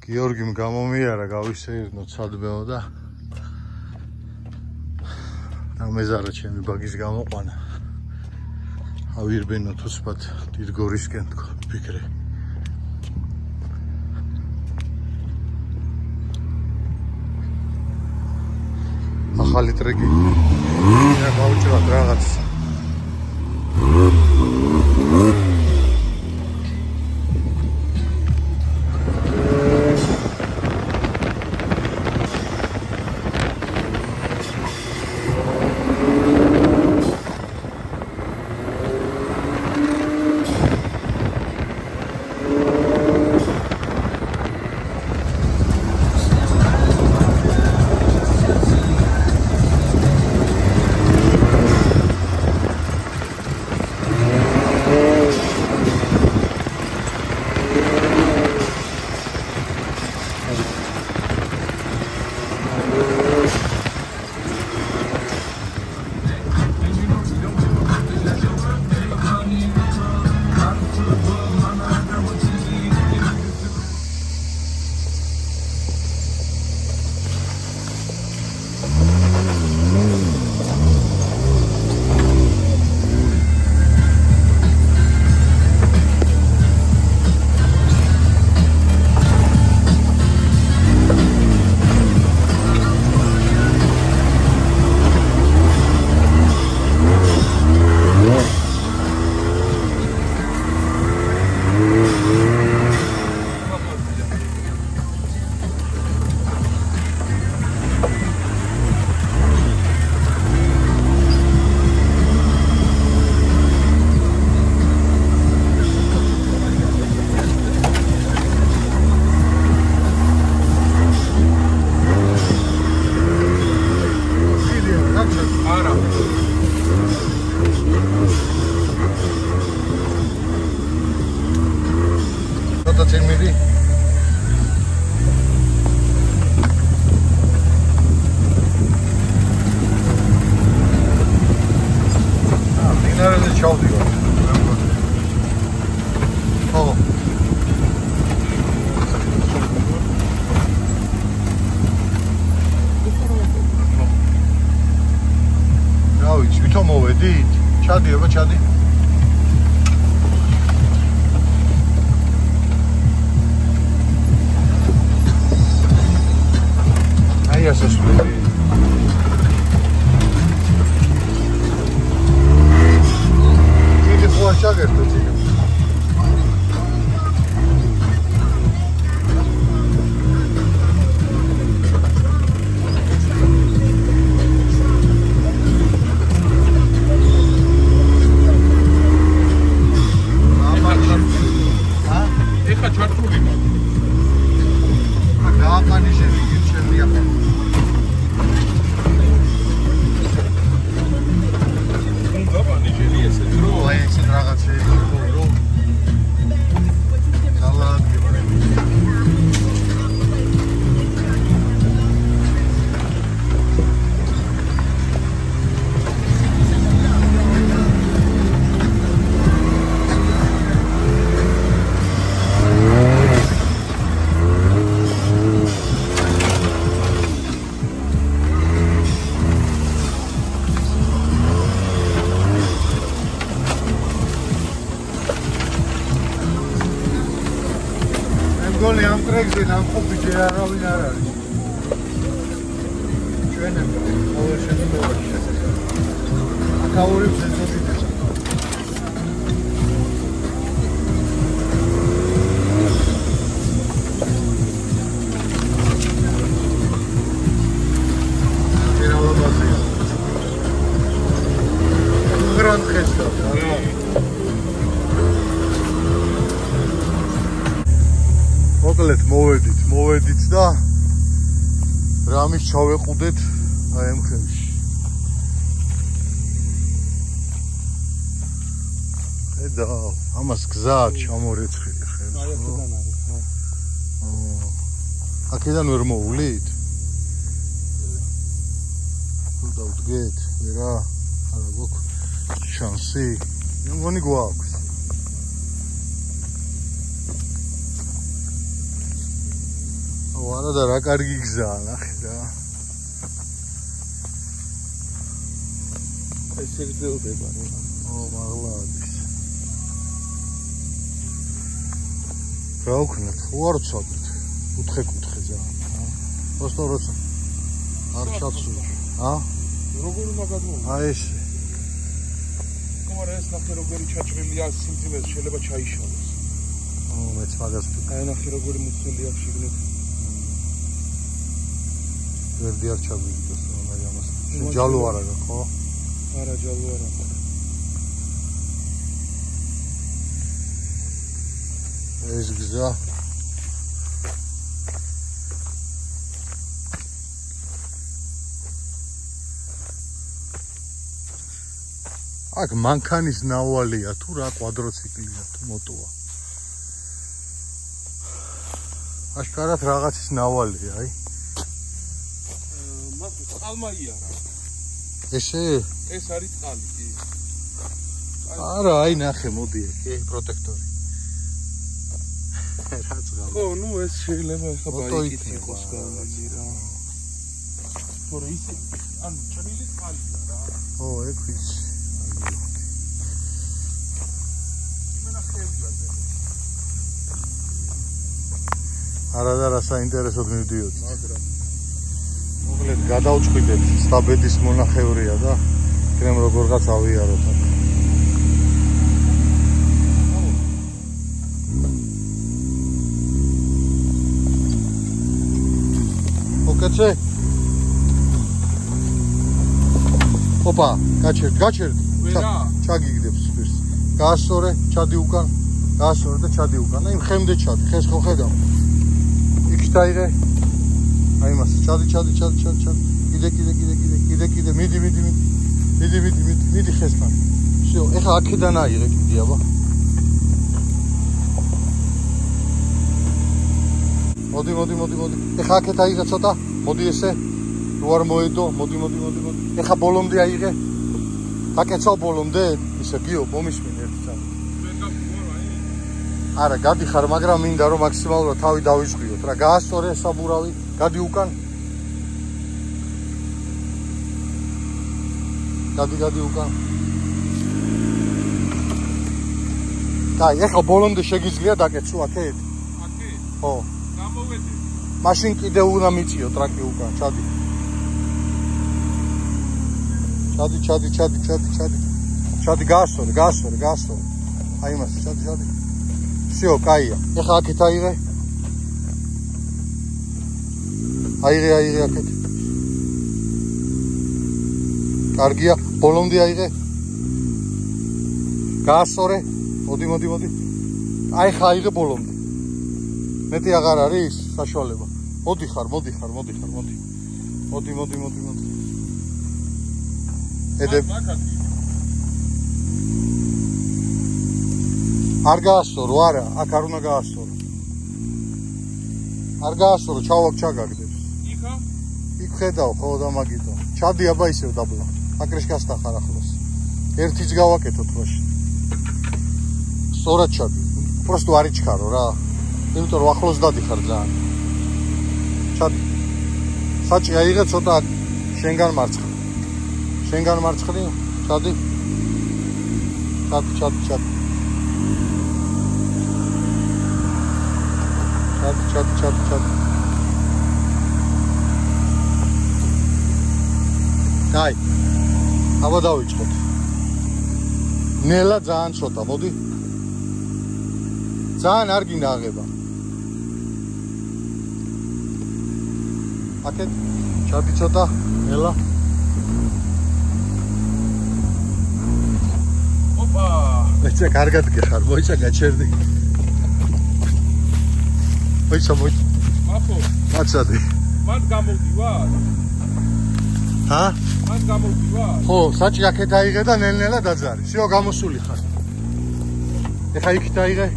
გიორგიმ გამომიარა გავისეირნოთ სადმეო და დამეზარა ჩემი ბაგის გამოყვანა. ავირბენოთ უსპად დიდგორისკენ თქო ფიქრე. ახალი ტრეკი. და გავუჭრათ რაღაც. ჩადი. აი ასე სველი. დიდი ხوار ჩაგერთო ძინა. გოლი ამ ტრეკზე ნამყოფი ჯერ არავინ არ არის. ჩვენემ ყოველ შემთხვევაში აკაურებს ეძებიდეს. ჯერალობაზია. გრანდ ხესტა. მოკლედ მოვედით და რამის ჩავეყუდეთ აი ამ ხელში. ხედავ, ამას გზა აქვს ჩამორეცხილი ხელში. აი აქედან არის, ხო. აქედან ვერ მოვლით? თუ დავდგეთ, ვერა, არა გვაქვს შანსი. მე მგონი გვაქვს. არა და რა კარგი გზაა, ნახე რა. ესე გრძელდება რა. მაღლა არის. რა ვქნათ? უარ ვცადოთ. კუთხე ძალიან. просто როცა არ ჩაცვი. როგორ უნდა გადმოვიდე? აი ესე. მაგრამ ეს ნახე როგორი ჩაჭრილია სიმძიმეს შეიძლება ჩაიშალოს. მეც მაგას აი ნახე როგორი მუცელი აქვს შიგნით. ვერდი არ ჩაგვიგდეს მაგრამ ამას. ჯალო არ აქვს, ხო? არა ჯალო არ აქვს. ეს გზა აქ მანქანის ნავალია თუ რა კვადროციკლია თუ მოტოა აშკარად რაღაცის ნავალია აი მაგ წყალმაია რა ესე ეს არის წყალი კი არა აი ნახე მოდი ე პროტექტორი რა წყალი ხო ნუ ეს შეიძლება ხა ბაიკით იყოს გავალი რა თორე ისე ან ჭრილი წყალია რა ო ეგ ვიცი არა და რა საინტერესოდ მივდიოდი. მაგრამ მოკლედ გადავჭყვიდეთ სტაბედის მონახევრია და იქნებ როგორღაც ავიაროთ აქ. ოკეცე. ოპა, გაჩერდი. ჩაგიგდებს პირს. გაასწორე, ჩადი უკან. გაასწორე და ჩადი უკან. იმ ხემდე ჩადი, ხეს ხო ხედავ. დაიღე აი მას ჩადი კიდე მიდი ხესთან всё ეხა აქედან აიღე კიდე აბა მოდი ეხა აქეთ აიღე ცოტა მოდი ესე რო არ მოედო მოდი ეხა ბოლომდე აიღე დაკეცავ ბოლომდე ისე გიო მომისმენ ერთი წამი არა გადიხარ მაგრამ მინდა რომ მაქსიმალურად თავი დავიწყიოთ რა გაასწორე საბურავი გადი უკან გადი უკან დაი ეხლა ბოლომდე შეგიძლია დაკეცო აქეთ ხო გამოვედი მაშინ კიდე უნდა მიწიო ტრაკი უკან ჩადი გაასწორე აი მას ჩადი всё, кайя. ეხა აქეთ აიღე. აიღე აქეთ. კარგია, ბოლომდე აიღე. გაასწორე. მოდი. აი ხა აიღე ბოლომდე. მეტი აღარ არის საშუალება. მოდი ხარ. მოდი. ედებ. არ გაასწორო, არა, აქ არ უნდა გაასწორო. არ გაასწორო, ჩაგაგდებს. იქა? იქ ხედავ, ხო და მაგითო. ჩადი აბა ისევ დაბლა. აკრეშკასთან ხარ ახლოს. ერთიც გავაკეთოთ მაშინ. სწორად ჩადი. просто არ იჩქარო რა. იმიტომ რომ ახლოს დადიხარ ძალიან. ჩადი. საჭი აიღე ცოტა შენგან მარცხნივ. ჩადი. ჩადი. დაი. აბა დავიწყოთ. ნელა ძალიან ცოტა, მოდი. ძალიან არ გინდა აღება. აქეთ ჩადი ცოტა, ნელა. ოპა. მეცა კარგად გეხარ, მოიცა გაჩერდი. მოიცა. აფო. მაცადე. მან გამოვდივარ? ჰა? მან გამოვდივარ? ხო, საჭი აქეთ აიღე და ნელ-ნელა დაძარი. всё, გამოსული ხარ. ეხა იქით აიღე.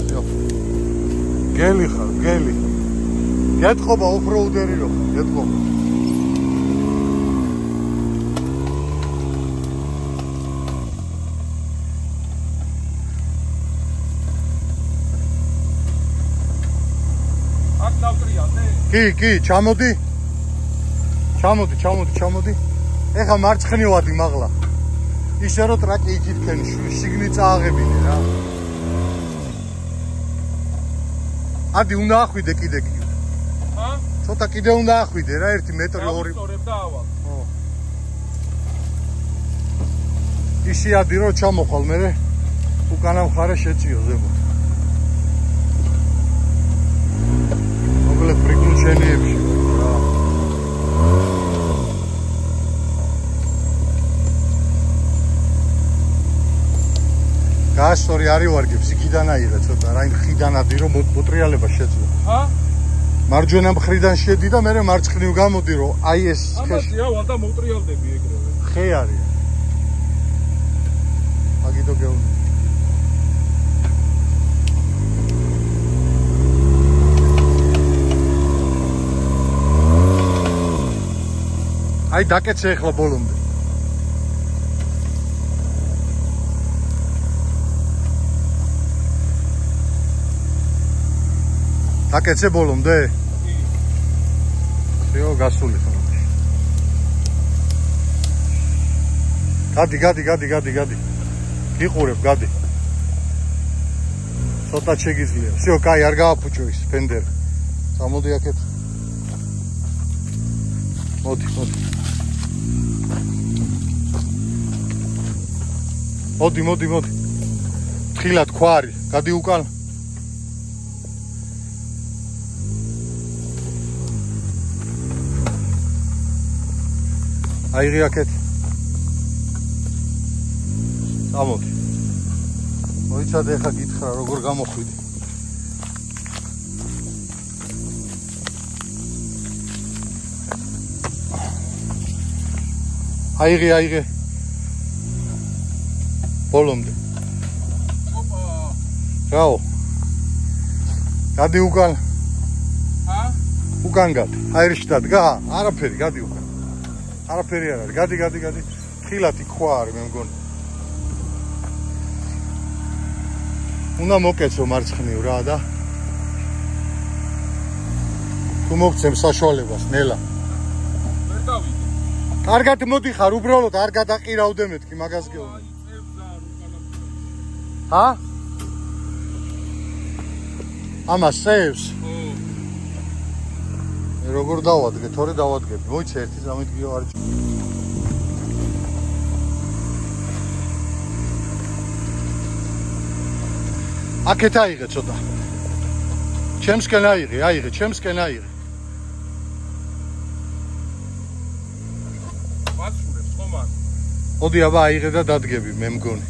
всё. გელი ხარ, გელი. გეტყობა ოფროუდერი რო, გეტყობა. კი, ჩამოდი. ჩამოდი. ეხა მარცხნივადი მაღლა. ისე რომ ტრაკი იქითქენ შიგნით წააღებინე რა. ადი უნდა ახვიდე კიდე. ჰა? ცოტა კიდე უნდა ახვიდე რა 1 მეტრი 2. ავსტორებ და ავალ. ხო. ისი ადი რომ ჩამოხვალ მე უკანა მხარე შეწიო ზემოთ. მოგლე პრიკლუჩენიებში რა. გასწორი არის ვარგებს იქიდან აიღე ცოტა რა ხიდან ადი რომ მოტრიალება შეძლო. ჰა? მარჯვენა მხრიდან შედი და მე მარცხნივ გამოდი რომ აი ეს ამაზე ავალ და მოტრიალდები ეგრევე. ხე არის. აგიდო გეუნი. აი დაკეცე ახლა ბოლომდე. დაკეცე ბოლომდე? იო გასული ხარ. გადი. გიყურებ, გადი. ცოტა შეგიძლია. всё, კაი, არ გააფუჭო ის ფენდერი. წამოდი აქეთ. მოდი. თხილად ქვარი, გადი უკან. აიღე აქეთ. წამოდი. მოიცადე ხა გითხრა როგორ გამოხვიდი. აიღე. ბოლომდე. ოპა. რაო. გადი უკან. ჰა? უკან გადი. აირშტად გა, არაფერი, გადი უკან. არაფერი არ არის. გადი. ხილათი ქვა არის მე მგონი. უნდა მოკეცო მარცხნივ რა და თუ მოგცემ საშუალებას ნელა. ვერ დავიდე. კარგად მოდიხარ, უბრალოდ არ გადაყირავდე მეთქი მაგას გეუბნები. ჰა? ამას სევს? ხო. როგორ დავადგე, თორე დავადგები. მოიცა ერთი ზამით გიო არის. აქეთ აიღე ცოტა. ჩემსკენ აიღე, ჩემსკენ აიღე. ვაცურებს ხომარ. მოდი აბა აიღე და დადგები მე მგონი.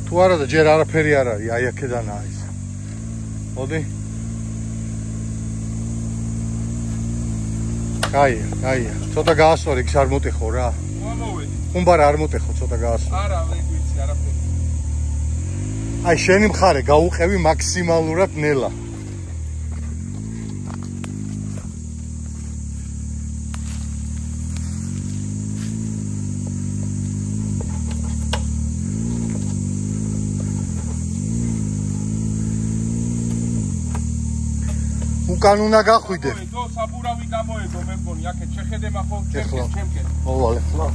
თუ არა და ჯერ არაფერი არ არის, აი აქედანაა ის. მოდი. კაია. ცოტა გაასწორი, ის არ მოტეხო რა. მომოვედი. ხუმბარა არ მოტეხო, ცოტა გაასწორი. არა, ვერ ვიცი არაფერი. აი შენი მხარე გაუყევი მაქსიმალურად ნელა. უკან უნდა გახვიდე. ო, საბურავი გამოედო მე მგონი, აქეთ შეხედე მახო, ჩემკენ. მოვალე. ხო.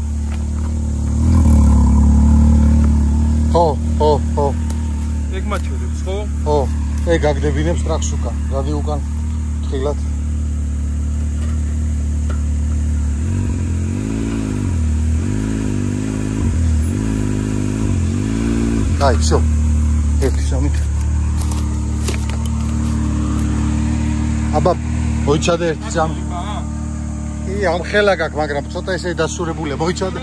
ეგ მაჩვენებს, ხო? ხო. ეგ გაგდებინებს ტრაქს უკან. გადი უკან. თხილად. აი, всё. ერთი სამით. აბა, მოიცადე ერთი სამით. ამ ხელა გაქვს, მაგრამ ცოტა ესე დასურებულია. მოიცადე.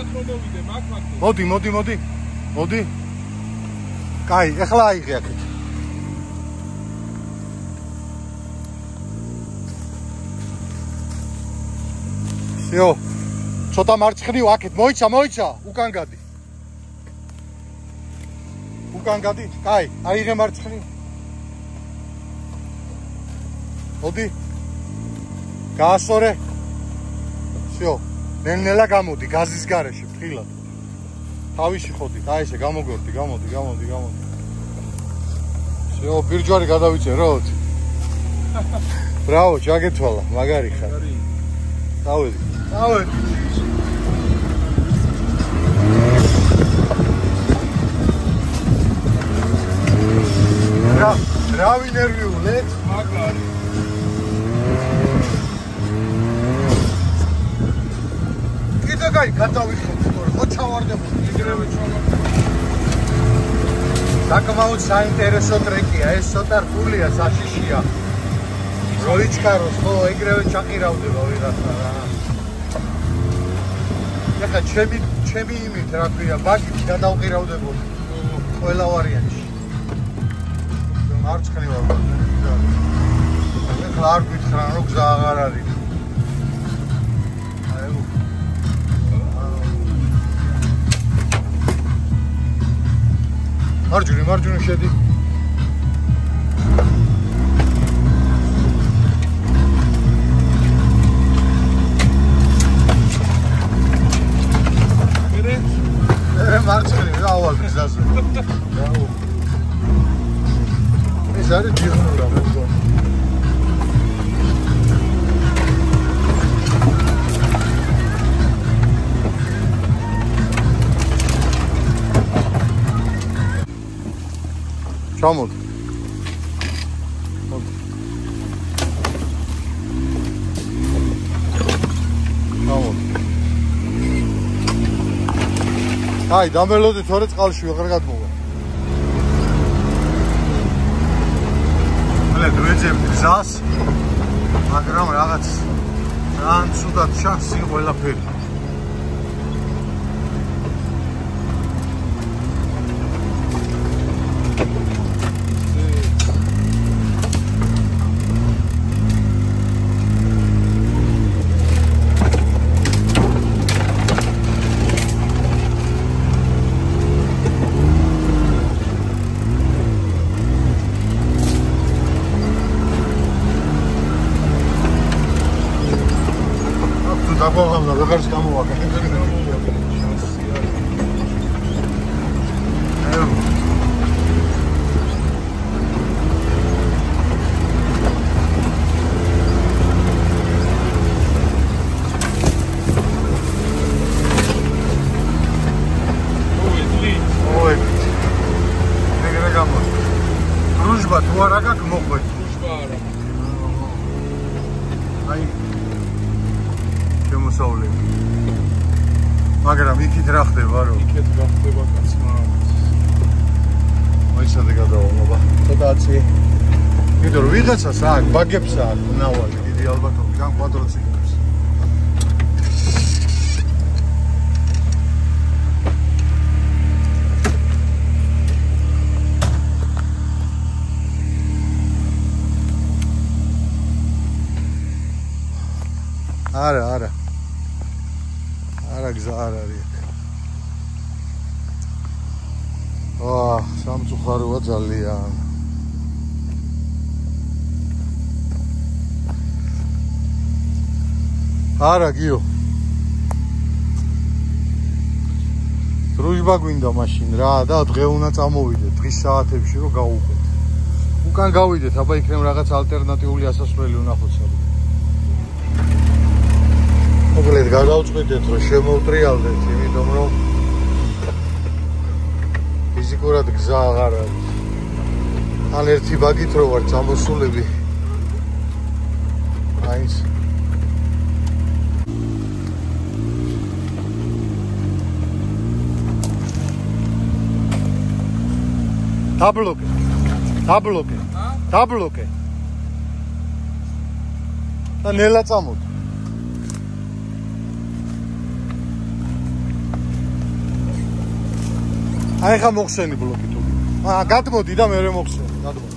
მოდი. კაი, ეხლა აიღე აქეთ. всё. ცოტა მარცხნივ აქეთ, მოიცა, უკან გადი. კაი, აიღე მარცხნივ. მოდი. გაასწორე. всё. ნელა გამოდი გაზის გარეშე, ფრთხილად. თავიში ხოდი, აი ესე გამოგვერდი, გამოდი. всё, ბირჯვარი გადავიწეროთ. Bravo, ჩაგეთვალა, მაგარი ხარ. დავედი. რა ვინერვიულეთ? მაგარი. კიდე კაი გადავიხოთ, ხო ჩავარდებოდი, ეგრევე ჩავარდებოდი. საკმაოდ საინტერესო ტრეკია, ეს ცოტა რთულია, საშიშია. როიჩქაროს, ხო, ეგრევე ჩაყირავდება ვიღაცა რა. ეხლა ჩემი იმით რა ქვია, ბაგით გადავყირავდებოდი. ყველა ვარიანტში. მარცხნივ ვარ. ეხლა არ გითხრან, რომ გზა აღარ არის. მარჯვნივ შედი. მარცხნივ დავალ გზაზე. ეს არის დიღმურა მოგო. ჩამოდ. აი, დამელოდი თორე წყალში ვეღარ გადმოვა. მალე გვეძებ გზას, მაგრამ რაღაც ძალიან ცუდად ჩანს ის ყველაფერი. დაგვალავდა ვეღარც გამოვაკა. დრუჟბა თუ არა გაქვს მოყვეთ. დრუჟბა არა. აი შემოსავლები. მაგრამ იქით რა ხდება რომ? იქით რა ხდება კაცმა? მოიცადე გადავალობა. ცოტაცი. კიდე რომ ვიღაცას აქ ბაგებს აქ ნავალი, დიდი ალბათობით ან კვადროციკლებს. არა გზა არ არის აქ. სამწუხაროა ძალიან. არა გიო. დრუჟბა გვინდა მაშინ რა და დღე უნდა წამოვიდეთ დღის საათებში რომ გავუყეთ. უკან გავიდეთ, აბა იქნებ რაღაც ალტერნატიული ასასვლელი ვნახოთ საბა. მოკლედ გადავწყვიტეთ რომ შემოვტრიალდეთ, იმიტომ რომ ფიზიკურად გზა აღარ არის. ან ერთი ბაგით რო ვარ წამოსულები. აიც დაბლოკე. და ნელა წამოდ. აი ხა მოხსენი ბლოკი თუ. გადმოდი და მე მოხსენი, გადმოდი.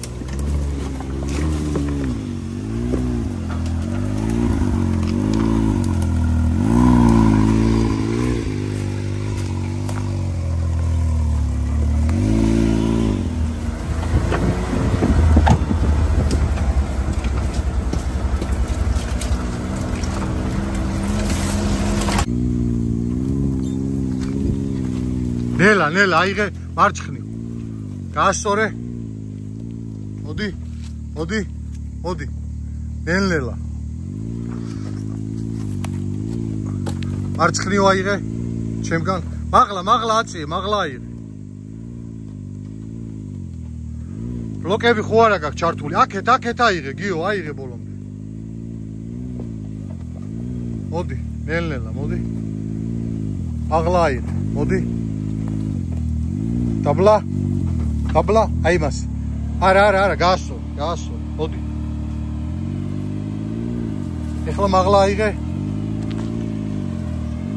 ნელა აიღე მარცხნივ. გაასწორე. მოდი. ნელ-ნელა. მარცხნივ აიღე. ჩემგან. მაღლა აწიე, მაღლა აიღე. ბლოკები ხო არა გაქვს ჩართული. აქეთ აიღე, გიო, აიღე ბოლომდე. მოდი, ნელ-ნელა, მოდი. მაღლა აიღე, მოდი. დაბლა, აი მას. არა, გაასო, მოდი. ეხლა მაღლა აიღე.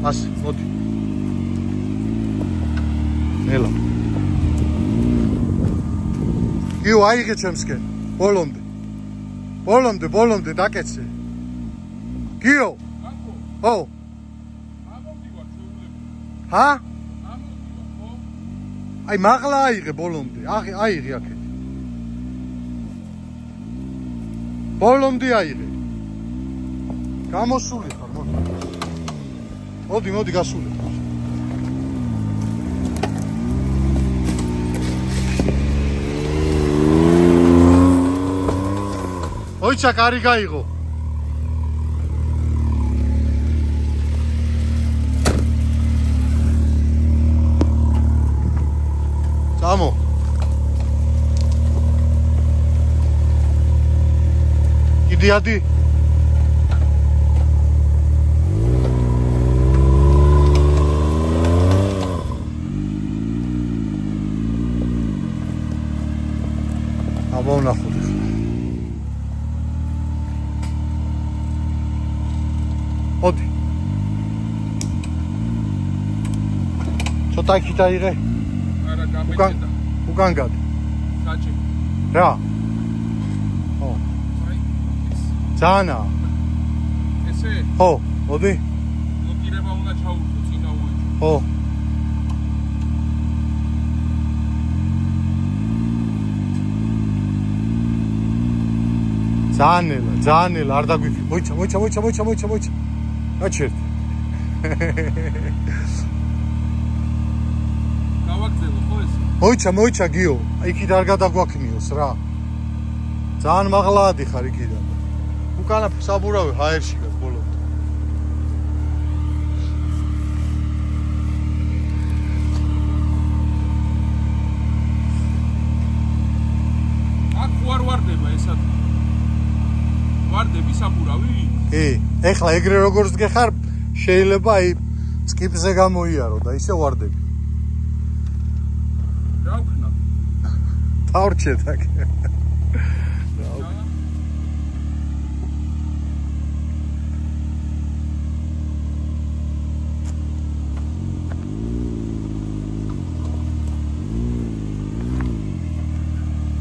ასე, მოდი. ნელა. იო, აიღე ჩემსკენ. ბოლომდე დაკეცე. გიო. ხო. ამოვდივარ შეულები. ჰა? ამოვდივარ, ხო? აი მაღლა აიღე ბოლომდე. აიღე აქეთ. ბოლომდე აიღე. გამოსული ხარ, მოდი. მოდი გასული. ოიცა კარი გაიღო. წამო. კიდიადი. ვნახოთ ახლა. მოდი. ცოტა იქით აიღე. არა, გამეჭედა. უკან გადი. საჭი. რა? ხო. აი, ეს. ძანა. ესე? ხო, მოდი. ბლოკირება უნდა ჩაურთო, წინა უეჭო. ხო. ძანელა არ დაგვიქი. მოიცა. გაჩერდი. გავაგზავნე ხო ეს? მოიცა გიო. იქით არ გადაგვაქნიოს რა. ძალიან მაღლა ადიხარ იქიდან. უკანა საბურავი ჰაერში გას ბოლომდე. აქ ვარდება ესა. ვარდები საბურავი? ეხლა ეგრე როგორც გეხარ, შეიძლება აი წკიპზე გამოიარო და ისე ვარდები. რა ვქნა? თავრჩეთ აქ.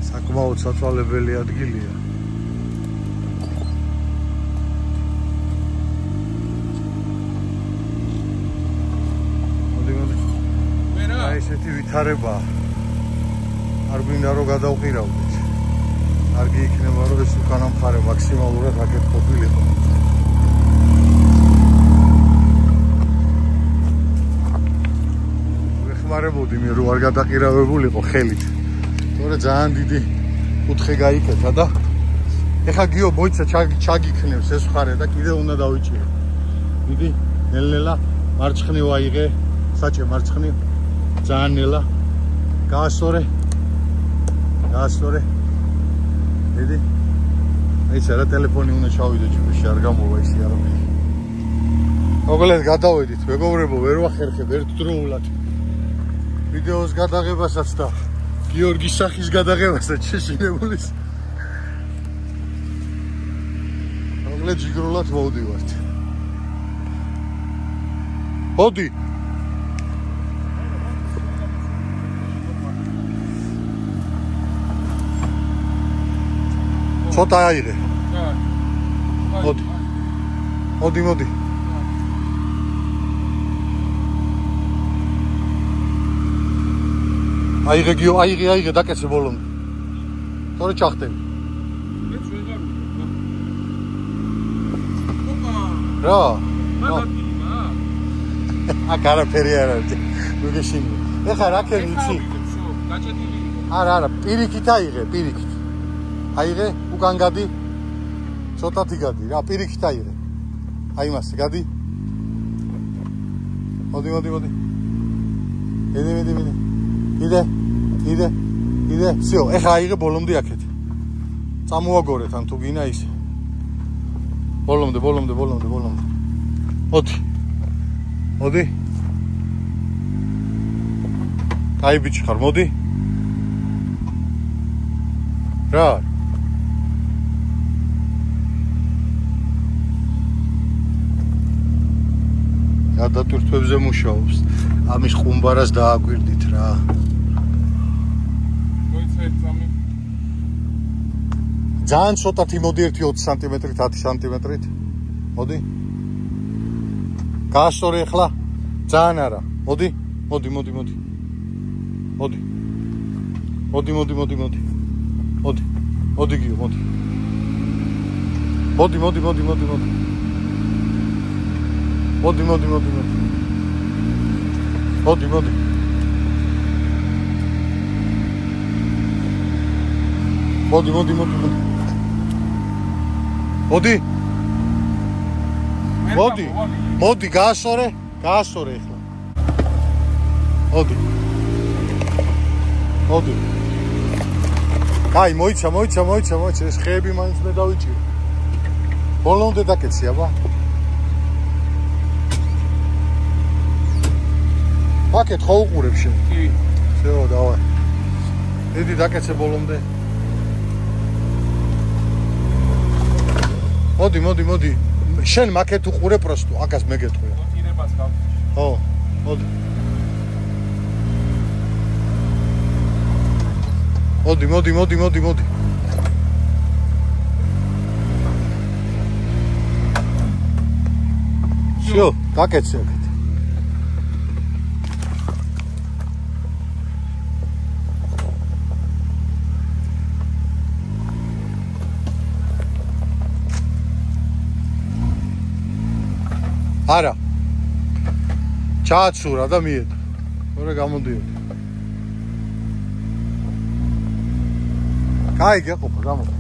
საკმაოდ საწვალებელი ადგილია. ესეთი ვითარება არ გვინდა რომ გადავყირავდეთ. კარგი იქნება რომ ეს უკანა მხარე მაქსიმალურად აქეთ ყოფილიყო. ვეხმარებოდი მე რომ არ გადაყირავებულიყო ხელით. თორე ძალიან დიდი კუთხე გაიკეთა და ეხა გიო მოიცა ჩაგიქნევს ეს მხარე და კიდე უნდა დავიჭირო. დიდი ნელ-ნელა მარცხნივ აიღე, საჭე მარცხნივ. ძალიან ნელა გაასწორე დიდი ეს რა ტელეფონი უნდა ჩავიდე ჯიბში არ გამოვა ისი არაფერი მოგლედ გადავედით მეგობრებო ვერ ვახერხებ ერთდროულად ვიდეოს გადაღებასაც და გიორგის სახის გადაღებასაც შეშინებულის მოგლედ ჯიგრულად მოვდივართ მოდი ცოტა აიღე. მოდი. აიღე გიო, აიღე დაკეცე ბოლომდე. თორე ჩახტები. მეც ვეღარ ვიყო. რა? მაგათიმა? აქ არაფერი არ არის. მოგეშინი. ეხლა რა ქერი იცი? გაჭედილი. არა, პირიქით აიღე. აიღე, უკან გადი. ცოტათი გადი რა, პირიქით აიღე. აი მასე გადი. მოდი. იდე. всё, ეხა აიღე ბოლომდე აქეთ. წამოაგორეთ ან თუ გინა ისე. ბოლომდე. მოდი. აი ბიჭი ხარ, მოდი. რა? გადატვირთვებზე მუშაობს. ამის ხუმბარას დააგვირდით რა. ძალიან ცოტათი მოდი 1-20 სანტიმეტრით, 10 სანტიმეტრით. მოდი. გაასწორე ახლა. ძალიან არა. მოდი. მოდი გიო, მოდი. მოდი, გაასწორე ახლა. მოდი. კაი, მოიცა, ეს ხეები მაინც მე დავიჭირო. ბოლომდე დაკეცი, აბა. პაკეთ ხო უყურებ შენ? კი. всё, давай. დიდი დაკეცე ბოლომდე. მოდი. შენ მაკეთ უყურე პროსტო, აკას მეგეთქვია. მოტირებას გავხდი. ხო, მოდი. всё, დაკეცე აქეთ. არა. ჩააცურა და მიედო. თორე გამოდიოდი. კაი, გეყოფა, გამოდი.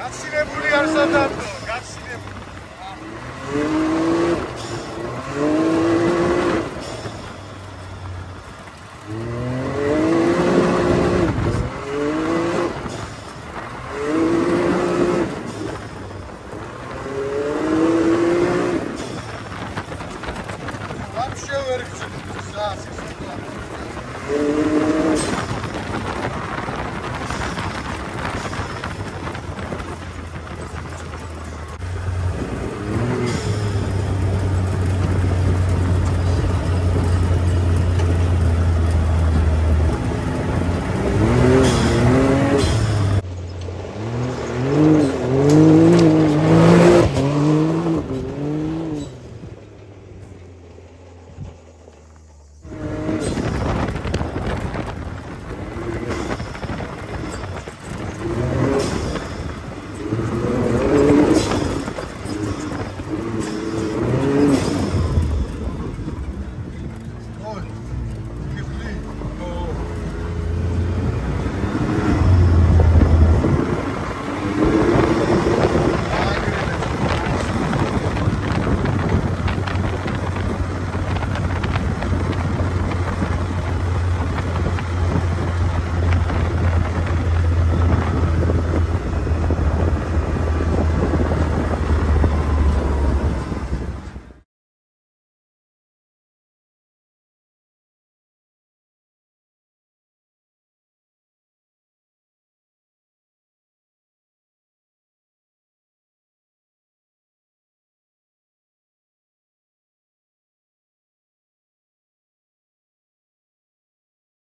გაცილებული არ სადარდო, გაცილებული.